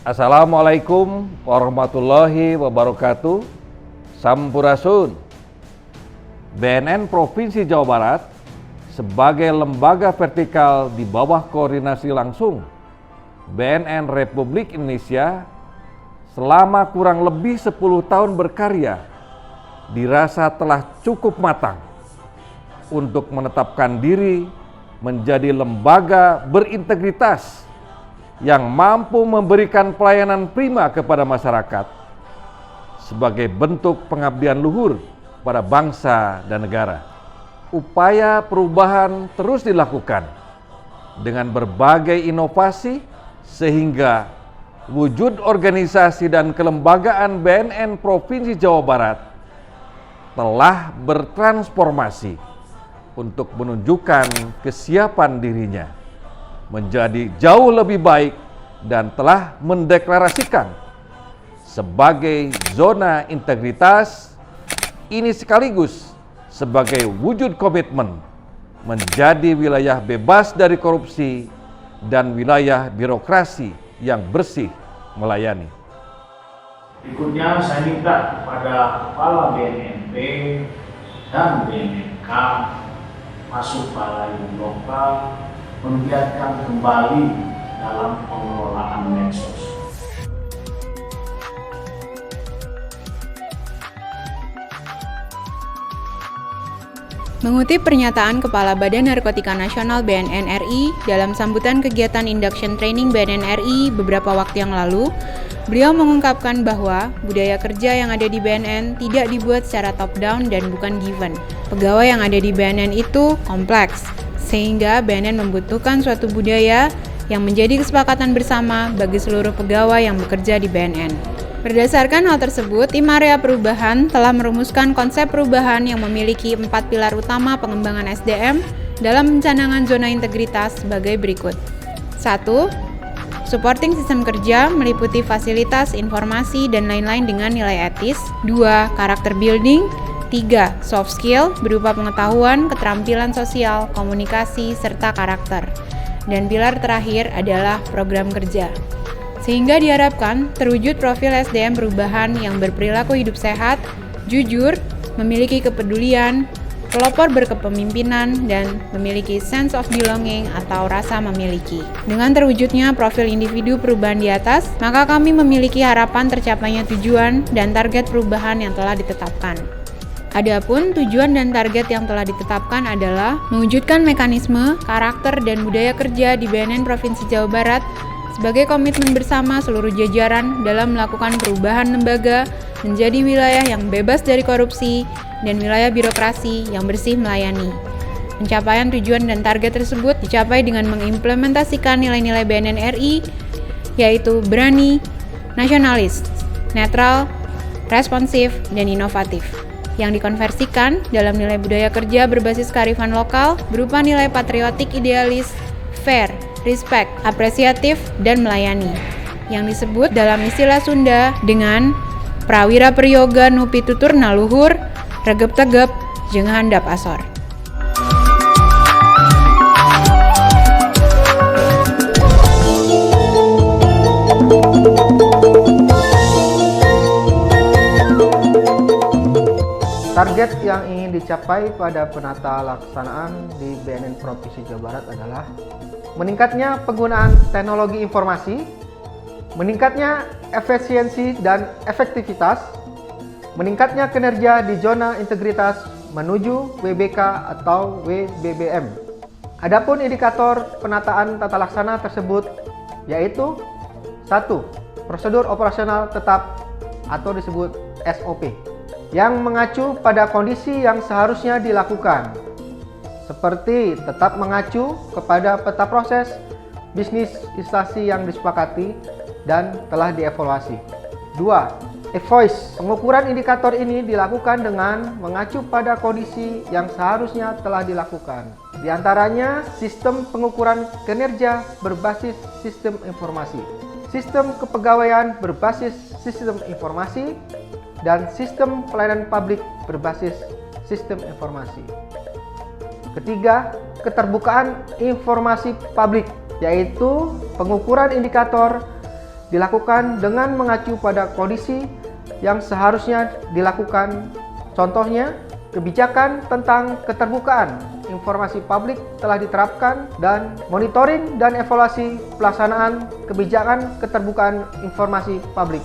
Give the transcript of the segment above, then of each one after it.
Assalamualaikum warahmatullahi wabarakatuh. Sampurasun. BNN Provinsi Jawa Barat sebagai lembaga vertikal di bawah koordinasi langsung BNN Republik Indonesia selama kurang lebih 10 tahun berkarya dirasa telah cukup matang untuk menetapkan diri menjadi lembaga berintegritas yang mampu memberikan pelayanan prima kepada masyarakat sebagai bentuk pengabdian luhur pada bangsa dan negara. Upaya perubahan terus dilakukan dengan berbagai inovasi sehingga wujud organisasi dan kelembagaan BNN Provinsi Jawa Barat telah bertransformasi untuk menunjukkan kesiapan dirinya menjadi jauh lebih baik dan telah mendeklarasikan sebagai zona integritas ini sekaligus sebagai wujud komitmen menjadi wilayah bebas dari korupsi dan wilayah birokrasi yang bersih melayani. Berikutnya saya minta kepada Kepala BNNP dan BNNK masuk balai lokal menggiatkan kembali dalam pengelolaan medsos. Mengutip pernyataan Kepala Badan Narkotika Nasional BNN RI dalam sambutan kegiatan induction training BNN RI beberapa waktu yang lalu, beliau mengungkapkan bahwa budaya kerja yang ada di BNN tidak dibuat secara top down dan bukan given. Pegawai yang ada di BNN itu kompleks, sehingga BNN membutuhkan suatu budaya yang menjadi kesepakatan bersama bagi seluruh pegawai yang bekerja di BNN. Berdasarkan hal tersebut, tim area perubahan telah merumuskan konsep perubahan yang memiliki 4 pilar utama pengembangan SDM dalam pencanangan zona integritas sebagai berikut. 1. Supporting sistem kerja meliputi fasilitas, informasi, dan lain-lain dengan nilai etis. 2. Karakter building. 3. Soft skill berupa pengetahuan, keterampilan sosial, komunikasi, serta karakter. Dan pilar terakhir adalah program kerja. Sehingga diharapkan terwujud profil SDM perubahan yang berperilaku hidup sehat, jujur, memiliki kepedulian, pelopor berkepemimpinan, dan memiliki sense of belonging atau rasa memiliki. Dengan terwujudnya profil individu perubahan di atas, maka kami memiliki harapan tercapainya tujuan dan target perubahan yang telah ditetapkan. Adapun tujuan dan target yang telah ditetapkan adalah mewujudkan mekanisme, karakter, dan budaya kerja di BNN Provinsi Jawa Barat sebagai komitmen bersama seluruh jajaran dalam melakukan perubahan lembaga menjadi wilayah yang bebas dari korupsi dan wilayah birokrasi yang bersih melayani. Pencapaian tujuan dan target tersebut dicapai dengan mengimplementasikan nilai-nilai BNN RI, yaitu berani, nasionalis, netral, responsif, dan inovatif, yang dikonversikan dalam nilai budaya kerja berbasis kearifan lokal berupa nilai patriotik idealis, fair, respect, apresiatif, dan melayani, yang disebut dalam istilah Sunda dengan prawira peryoga nu pitutur naluhur, regep tegep, jeung handap asor. Target yang ingin dicapai pada penata laksanaan di BNN Provinsi Jawa Barat adalah meningkatnya penggunaan teknologi informasi, meningkatnya efisiensi dan efektivitas, meningkatnya kinerja di zona integritas menuju WBK atau WBBM. Adapun indikator penataan tata laksana tersebut yaitu 1. Prosedur operasional tetap atau disebut SOP yang mengacu pada kondisi yang seharusnya dilakukan, seperti tetap mengacu kepada peta proses bisnis instansi yang disepakati dan telah dievaluasi. 2. E-Voice. Pengukuran indikator ini dilakukan dengan mengacu pada kondisi yang seharusnya telah dilakukan. Di antaranya, sistem pengukuran kinerja berbasis sistem informasi, sistem kepegawaian berbasis sistem informasi, dan sistem pelayanan publik berbasis sistem informasi. Ketiga, keterbukaan informasi publik, yaitu pengukuran indikator dilakukan dengan mengacu pada kondisi yang seharusnya dilakukan. Contohnya, kebijakan tentang keterbukaan informasi publik telah diterapkan dan monitoring dan evaluasi pelaksanaan kebijakan keterbukaan informasi publik.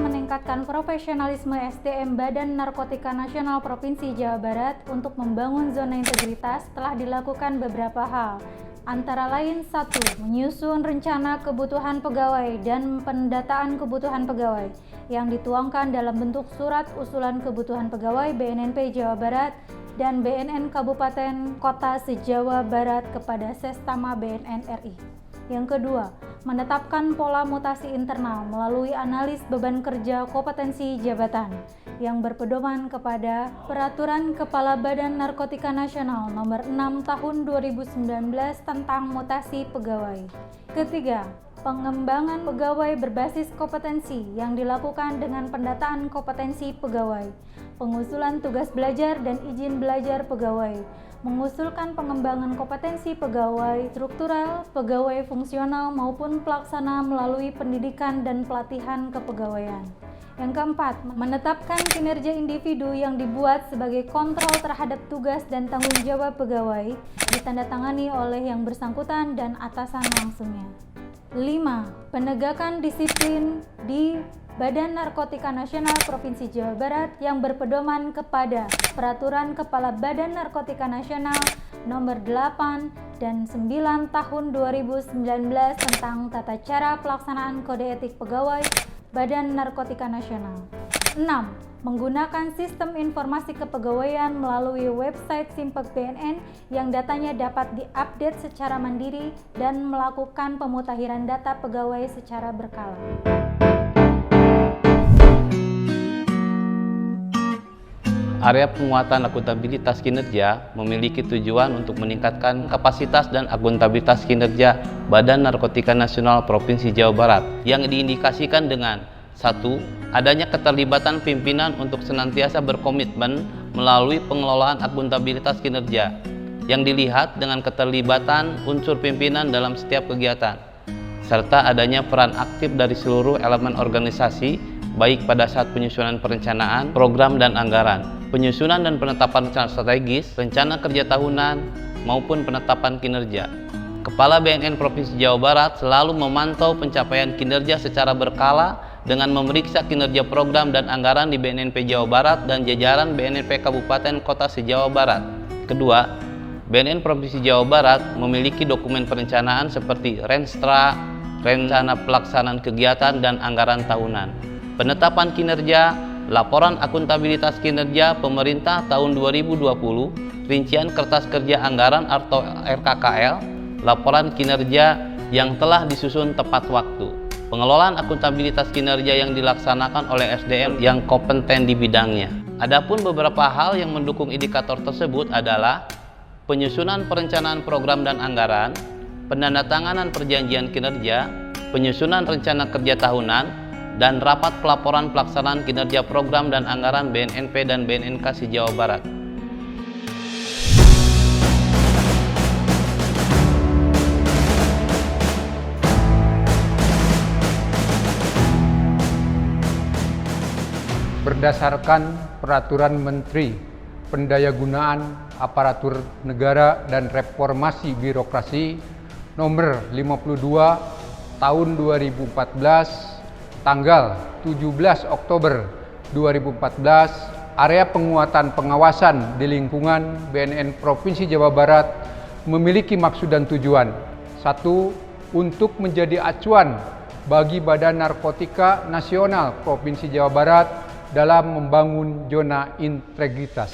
Meningkatkan profesionalisme SDM Badan Narkotika Nasional Provinsi Jawa Barat untuk membangun zona integritas telah dilakukan beberapa hal. Antara lain 1. Menyusun rencana kebutuhan pegawai dan pendataan kebutuhan pegawai yang dituangkan dalam bentuk surat usulan kebutuhan pegawai BNNP Jawa Barat dan BNN Kabupaten Kota se-Jawa Barat kepada Sestama BNN RI. Yang kedua, menetapkan pola mutasi internal melalui analis beban kerja kompetensi jabatan yang berpedoman kepada Peraturan Kepala Badan Narkotika Nasional Nomor 6 Tahun 2019 tentang mutasi pegawai. Ketiga, pengembangan pegawai berbasis kompetensi yang dilakukan dengan pendataan kompetensi pegawai, pengusulan tugas belajar dan izin belajar pegawai, mengusulkan pengembangan kompetensi pegawai struktural, pegawai fungsional maupun pelaksana melalui pendidikan dan pelatihan kepegawaian. Yang keempat, menetapkan kinerja individu yang dibuat sebagai kontrol terhadap tugas dan tanggung jawab pegawai ditandatangani oleh yang bersangkutan dan atasan langsungnya. 5. Penegakan disiplin di Badan Narkotika Nasional Provinsi Jawa Barat yang berpedoman kepada Peraturan Kepala Badan Narkotika Nasional Nomor 8 dan 9 Tahun 2019 tentang tata cara pelaksanaan kode etik pegawai Badan Narkotika Nasional. 6. Menggunakan sistem informasi kepegawaian melalui website Simpek BNN yang datanya dapat diupdate secara mandiri dan melakukan pemutakhiran data pegawai secara berkala. Area penguatan akuntabilitas kinerja memiliki tujuan untuk meningkatkan kapasitas dan akuntabilitas kinerja Badan Narkotika Nasional Provinsi Jawa Barat yang diindikasikan dengan 1. Adanya keterlibatan pimpinan untuk senantiasa berkomitmen melalui pengelolaan akuntabilitas kinerja yang dilihat dengan keterlibatan unsur pimpinan dalam setiap kegiatan, serta adanya peran aktif dari seluruh elemen organisasi baik pada saat penyusunan perencanaan, program dan anggaran, penyusunan dan penetapan rencana strategis, rencana kerja tahunan, maupun penetapan kinerja. Kepala BNN Provinsi Jawa Barat selalu memantau pencapaian kinerja secara berkala dengan memeriksa kinerja program dan anggaran di BNNP Jawa Barat dan jajaran BNNP Kabupaten Kota se-Jawa Barat. Kedua, BNN Provinsi Jawa Barat memiliki dokumen perencanaan seperti Renstra, rencana pelaksanaan kegiatan dan anggaran tahunan, penetapan kinerja, laporan akuntabilitas kinerja pemerintah tahun 2020, rincian kertas kerja anggaran atau RKKL, laporan kinerja yang telah disusun tepat waktu, pengelolaan akuntabilitas kinerja yang dilaksanakan oleh SDM yang kompeten di bidangnya. Adapun beberapa hal yang mendukung indikator tersebut adalah penyusunan perencanaan program dan anggaran, penandatanganan perjanjian kinerja, penyusunan rencana kerja tahunan, dan rapat pelaporan pelaksanaan kinerja program dan anggaran BNNP dan BNNK se-Jawa Barat. Berdasarkan Peraturan Menteri Pendayagunaan Aparatur Negara dan Reformasi Birokrasi Nomor 52 Tahun 2014 tanggal 17 Oktober 2014, area penguatan pengawasan di lingkungan BNN Provinsi Jawa Barat memiliki maksud dan tujuan. 1. Untuk menjadi acuan bagi Badan Narkotika Nasional Provinsi Jawa Barat dalam membangun zona integritas.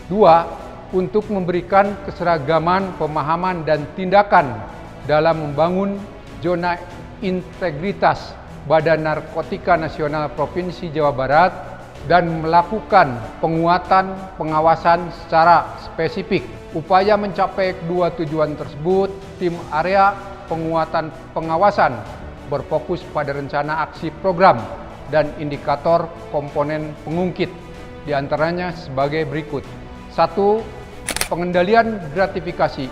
2. Untuk memberikan keseragaman pemahaman dan tindakan dalam membangun zona integritas Badan Narkotika Nasional Provinsi Jawa Barat dan melakukan penguatan pengawasan secara spesifik. Upaya mencapai kedua tujuan tersebut, tim area penguatan pengawasan berfokus pada rencana aksi program dan indikator komponen pengungkit, di antaranya sebagai berikut. 1. Pengendalian gratifikasi.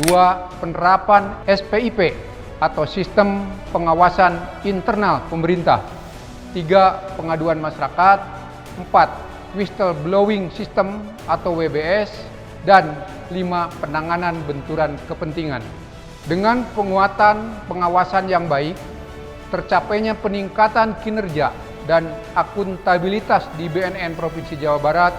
2. Penerapan SPIP atau Sistem Pengawasan Internal Pemerintah. 3. Pengaduan masyarakat. 4. Whistleblowing System atau WBS. Dan 5. Penanganan benturan kepentingan. Dengan penguatan pengawasan yang baik, tercapainya peningkatan kinerja dan akuntabilitas di BNN Provinsi Jawa Barat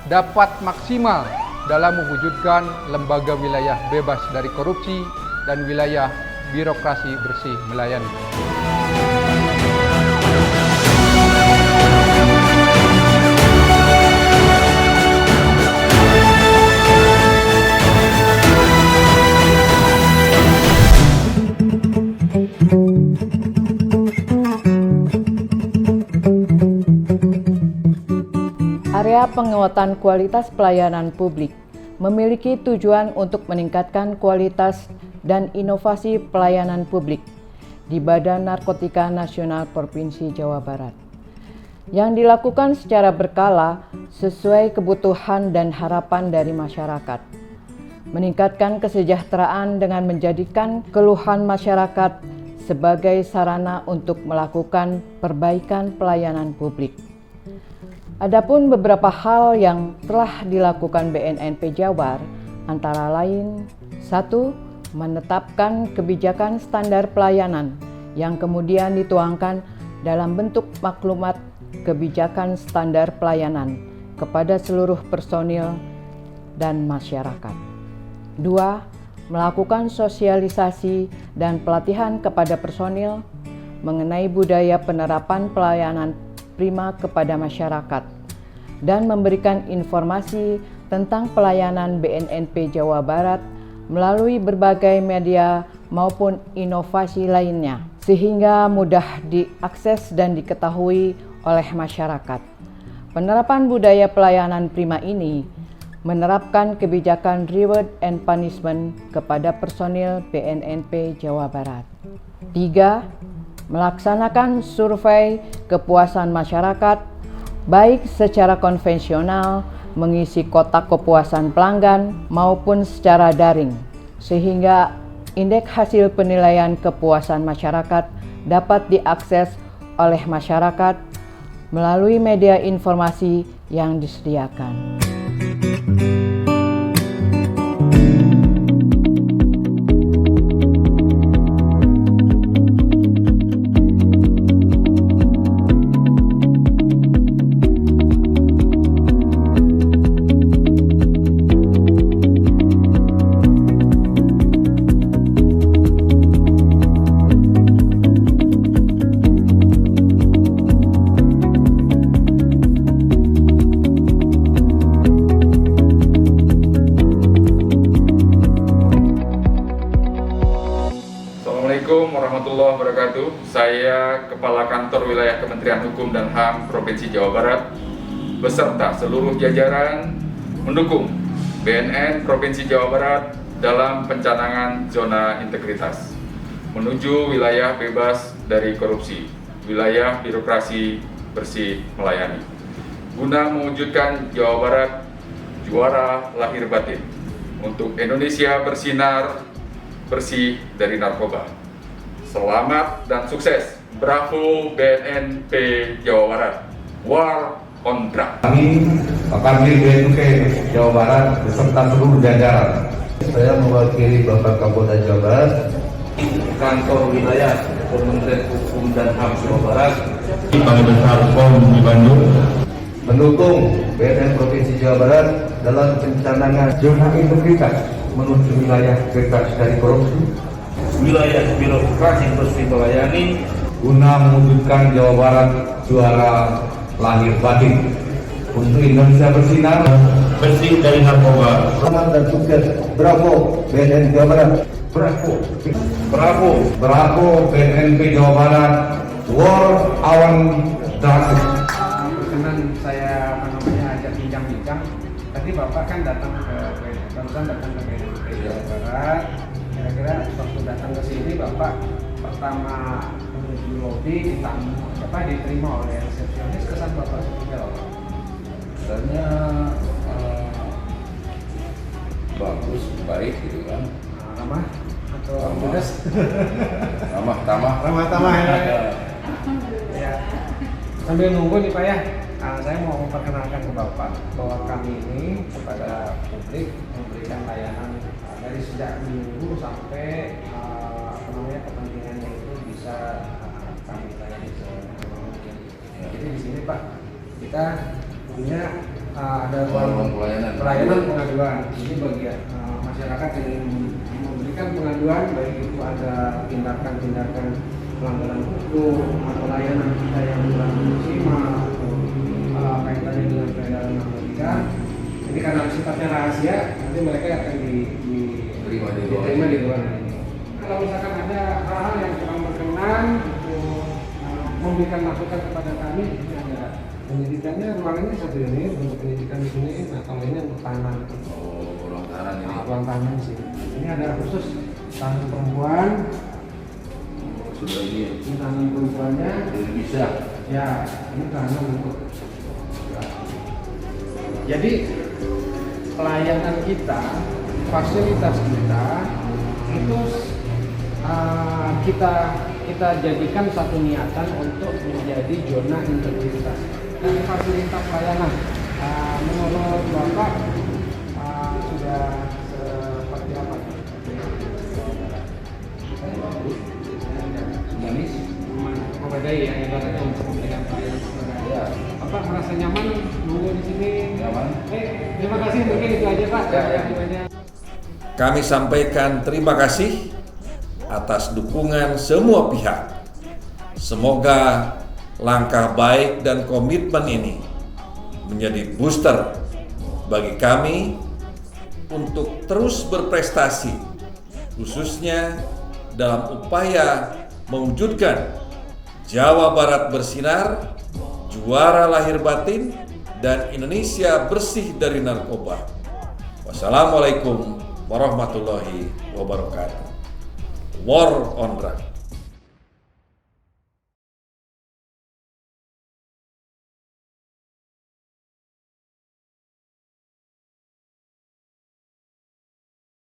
dapat maksimal dalam mewujudkan lembaga wilayah bebas dari korupsi dan wilayah birokrasi bersih melayani. Area penguatan kualitas pelayanan publik memiliki tujuan untuk meningkatkan kualitas dan inovasi pelayanan publik di Badan Narkotika Nasional Provinsi Jawa Barat, yang dilakukan secara berkala sesuai kebutuhan dan harapan dari masyarakat. Meningkatkan kesejahteraan dengan menjadikan keluhan masyarakat sebagai sarana untuk melakukan perbaikan pelayanan publik. Adapun beberapa hal yang telah dilakukan BNNP Jabar antara lain: 1. Menetapkan kebijakan standar pelayanan yang kemudian dituangkan dalam bentuk maklumat kebijakan standar pelayanan kepada seluruh personil dan masyarakat. 2. Melakukan sosialisasi dan pelatihan kepada personil mengenai budaya penerapan pelayanan prima kepada masyarakat dan memberikan informasi tentang pelayanan BNNP Jawa Barat melalui berbagai media maupun inovasi lainnya sehingga mudah diakses dan diketahui oleh masyarakat. Penerapan budaya pelayanan prima ini menerapkan kebijakan reward and punishment kepada personil BNNP Jawa Barat. 3. Melaksanakan survei kepuasan masyarakat, baik secara konvensional, mengisi kotak kepuasan pelanggan, maupun secara daring, sehingga indeks hasil penilaian kepuasan masyarakat dapat diakses oleh masyarakat melalui media informasi yang disediakan. Assalamualaikum warahmatullahi wabarakatuh. Saya Kepala Kantor Wilayah Kementerian Hukum dan HAM Provinsi Jawa Barat beserta seluruh jajaran mendukung BNN Provinsi Jawa Barat dalam pencanangan zona integritas menuju wilayah bebas dari korupsi, wilayah birokrasi bersih melayani, guna mewujudkan Jawa Barat juara lahir batin untuk Indonesia bersinar bersih dari narkoba. Selamat dan sukses. Bravo BNNP Jawa Barat. War on drug. Kami Kanwil BNNP Jawa Barat beserta seluruh jajaran. Saya mewakili Bapak Kapolda Jawa Barat, Kantor Wilayah Kementerian Hukum dan HAM Jawa Barat, Balai Besar POM di Bandung, mendukung BNN Provinsi Jawa Barat dalam pencanangan zona integritas menuju wilayah bebas dari korupsi, wilayah birokrasi bersih melayani, guna mewujudkan Jawa Barat juara lahir batin untuk Indonesia bersinar bersih dari narkoba. Selamat dan sukses. Bravo BNN Jawa Barat. Bravo. Bravo. Bravo BNNP Jawa Barat. War on drugs. Dengan saya ajak bincang-bincang. Tadi Bapak kan datang ke BNN Jawa Barat. Kira-kira waktu datang ke sini Bapak pertama menuju lobi diterima oleh resepsionis, kesan Bapak seperti apa? Kesannya bagus, baik gitu kan. Ramah atau pedas? Ramah ya. Ya. Sambil nunggu nih Pak ya, saya mau memperkenalkan ke Bapak bahwa kami ini kepada publik memberikan layanan dari sejak minggu sampai kepentingannya itu bisa kami layani semungkin. Jadi di sini Pak, kita punya ada ruang pelayanan pengaduan. Ini bagi masyarakat yang memberikan pengaduan, baik itu ada tindakan-tindakan pelanggaran hukum atau layanan kita yang kurang maksimal atau kaitannya dengan peredaran narkotika. Ini karena sifatnya rahasia, nanti mereka akan diterima di luar ini. Kalau misalkan ada hal-hal yang kurang berkenan untuk memberikan masukan kepada kami, ini ada penyidikannya, ruangannya satu unit untuk penyidikan di sini. Nah, kalau ini untuk tahanan. Ruang tahanan ini. Ruang tahanan di sini. Ini ada khusus tahanan perempuan. Sudah ini. Ini tahanan perempuannya. Jadi bisa. Ya, ini tahanan untuk. Jadi pelayanan kita, fasilitas kita itu kita jadikan satu niatan untuk menjadi zona integritas dan fasilitas pelayanan. Menurut Bapak sudah seperti apa? Manis. Memadai ya, ibaratnya untuk memberikan pelayanan ya. Bapak merasa nyaman nunggu di sini? Nyaman. Terima kasih, mungkin itu aja Pak. Kami sampaikan terima kasih atas dukungan semua pihak. Semoga langkah baik dan komitmen ini menjadi booster bagi kami untuk terus berprestasi, khususnya dalam upaya mewujudkan Jawa Barat bersinar, juara lahir batin, dan Indonesia bersih dari narkoba. Wassalamualaikum warahmatullahi wabarakatuh. War on Drugs.